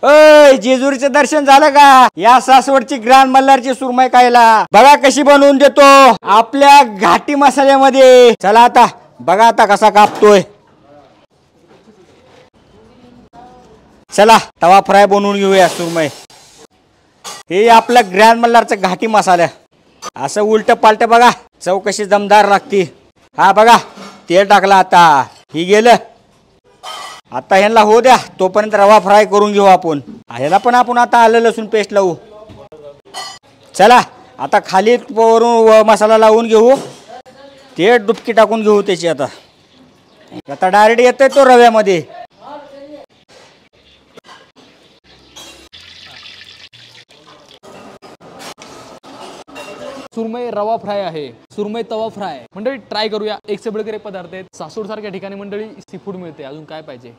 अय जेजुरीचं दर्शन झालं का? या सासवडची ग्रँड मल्हारची सुरमई खायला बघा कशी बनवून देतो आपल्या घाटी मसाल्यामध्ये. चला आता बघा आता कसा कापतोय. चला तवा फ्राय बनवून घेऊया सुरमई. हे आपल्या ग्रँड मल्हारचं घाटी मसाला असं उलट पालट बघा चव कशी दमदार लागते. हा बघा तेल टाकला आता ही गेलं. आता ह्यांना हो द्या तोपर्यंत रवा फ्राय करून घेऊ आपण. ह्याला पण आपण आता आलं लसूण पेस्ट लावू. चला आता खाली वरून मसाला लावून घेऊ. ते डुबकी टाकून घेऊ त्याची. आता डायरेक्ट येतोय तो रव्यामध्ये. सुरमई रवा फ्राय आहे, सुरमई तवा फ्राय. मंडळी ट्राय करूया. एक से बडकर एक पदार्थ आहेत. सासवड सारख्या ठिकाणी मंडळी सी फूड मिळते. अजून काय पाहिजे.